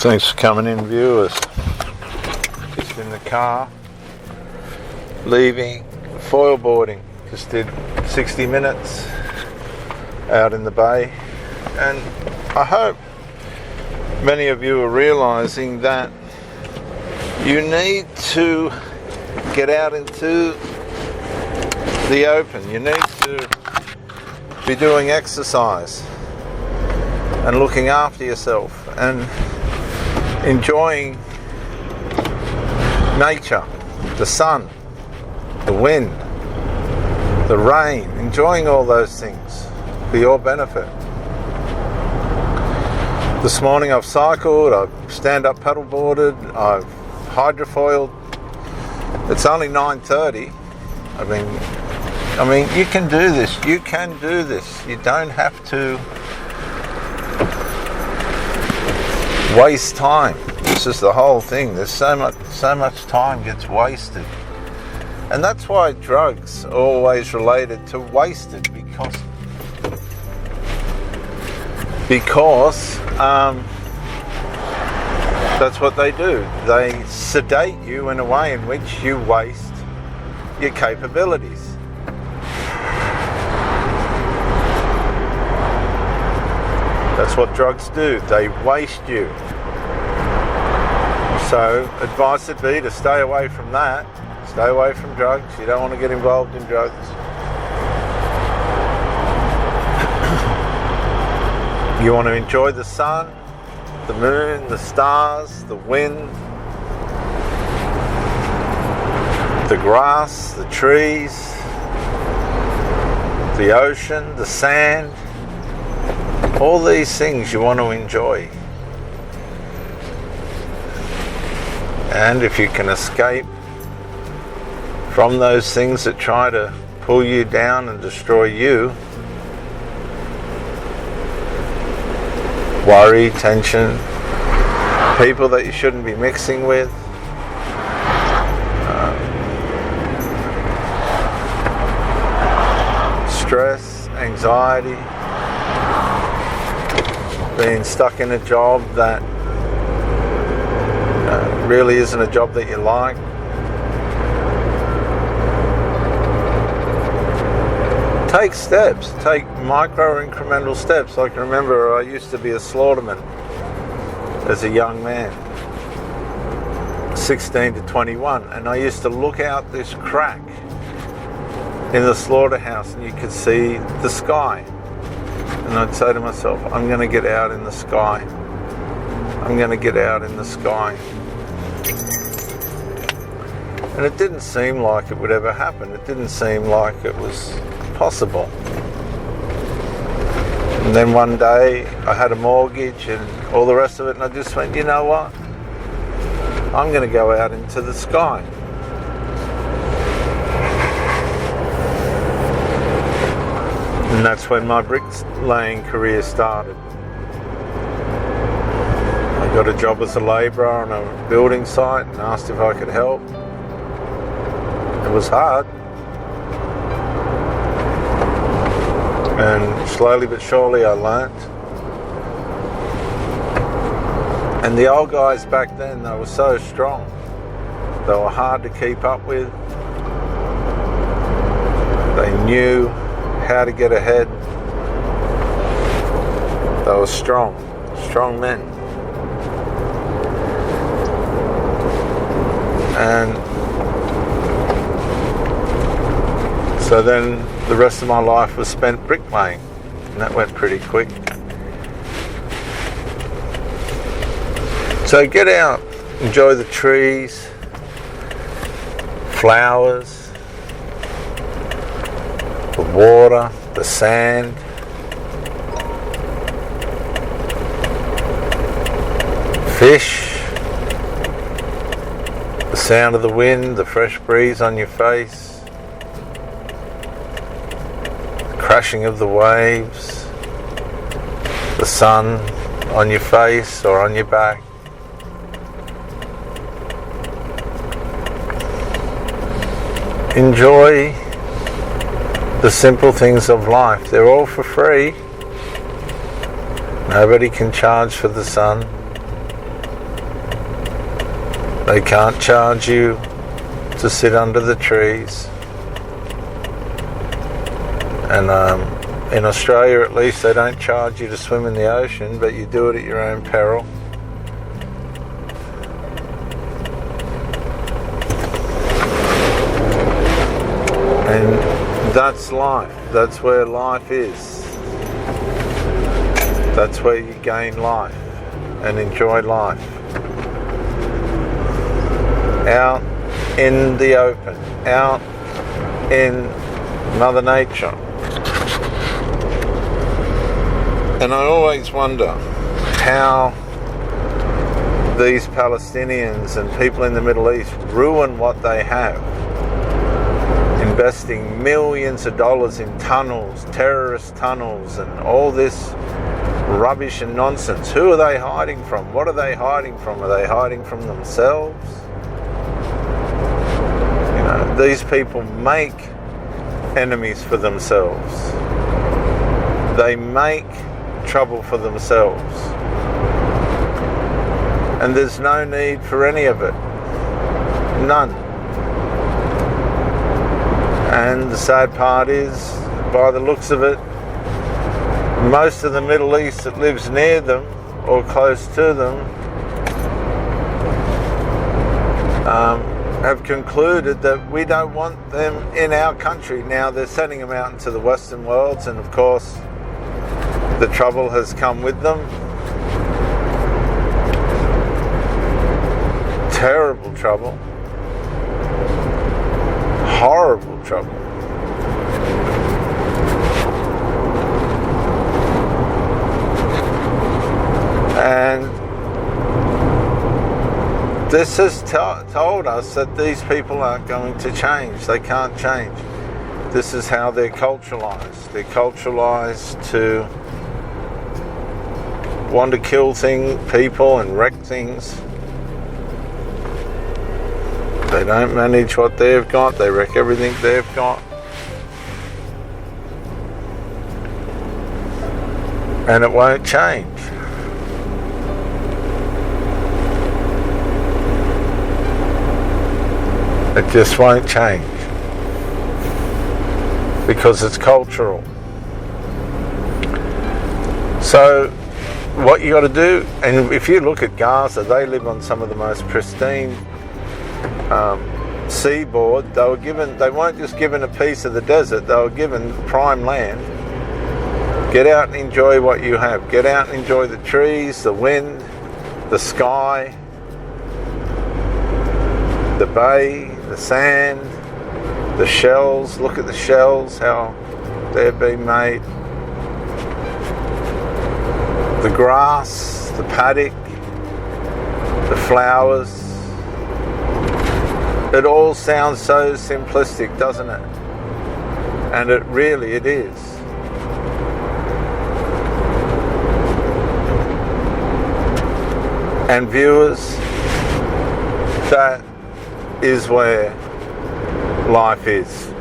Thanks for coming in, viewers. Just in the car, leaving foil boarding. Just did 60 minutes out in the bay, and I hope many of you are realizing that you need to get out into the open. You need to be doing exercise and looking after yourself and enjoying nature, the sun, the wind, the rain, enjoying all those things for your benefit. This morning I've cycled, I've stand-up paddleboarded, I've hydrofoiled. It's only 9:30. I mean, you can do this. You can do this. You don't have to waste time. This is the whole thing. There's so much time gets wasted, and that's why drugs are always related to wasted, because that's what they do. They sedate you in a way in which you waste your capabilities. That's what drugs do. They waste you. So advice would be to stay away from that. Stay away from drugs. You don't want to get involved in drugs. You want to enjoy the sun, the moon, the stars, the wind, the grass, the trees, the ocean, the sand. All these things you want to enjoy. And if you can escape from those things that try to pull you down and destroy you, worry, tension, people that you shouldn't be mixing with, stress, anxiety, being stuck in a job that really isn't a job that you like. Take steps, take micro incremental steps. I can remember I used to be a slaughterman as a young man, 16 to 21, and I used to look out this crack in the slaughterhouse and you could see the sky. And I'd say to myself, I'm going to get out in the sky. I'm going to get out in the sky. And it didn't seem like it would ever happen. It didn't seem like it was possible. And then one day I had a mortgage and all the rest of it, and I just went, you know what? I'm going to go out into the sky. And that's when my bricklaying career started. I got a job as a labourer on a building site and asked if I could help. It was hard. And slowly but surely I learnt. And the old guys back then, they were so strong. They were hard to keep up with. They knew how to get ahead. They were strong men. And so then the rest of my life was spent bricklaying, and that went pretty quick. So get out, enjoy the trees, flowers, the water, the sand, fish, the sound of the wind, the fresh breeze on your face, the crashing of the waves, the sun on your face or on your back. Enjoy the simple things of life. They're all for free. Nobody can charge for the sun. They can't charge you to sit under the trees. And in Australia at least, they don't charge you to swim in the ocean, but you do it at your own peril. And that's life. That's where life is. That's where you gain life and enjoy life. Out in the open, out in Mother Nature. And I always wonder how these Palestinians and people in the Middle East ruin what they have, investing millions of dollars in tunnels, terrorist tunnels, and all this rubbish and nonsense. Who are they hiding from? What are they hiding from? Are they hiding from themselves? You know, these people make enemies for themselves. They make trouble for themselves. And there's no need for any of it. None. And the sad part is, by the looks of it, most of the Middle East that lives near them or close to them have concluded that we don't want them in our country. Now they're sending them out into the Western worlds, and of course the trouble has come with them. Terrible trouble. Horrible trouble. And this has told us that these people aren't going to change. They can't change. This is how they're culturalized. They're culturalized to want to kill people and wreck things. They don't manage what they've got. They wreck everything they've got. And it won't change. It just won't change. Because it's cultural. So what you got to do, and if you look at Gaza, they live on some of the most pristine seaboard. They weren't just given a piece of the desert, they were given prime land. Get out and enjoy what you have. Get out and enjoy the trees, the wind, the sky, the bay, the sand, the shells. Look at the shells, how they're being made. The grass, the paddock, the flowers. It all sounds so simplistic, doesn't it? And it is. And viewers, that is where life is.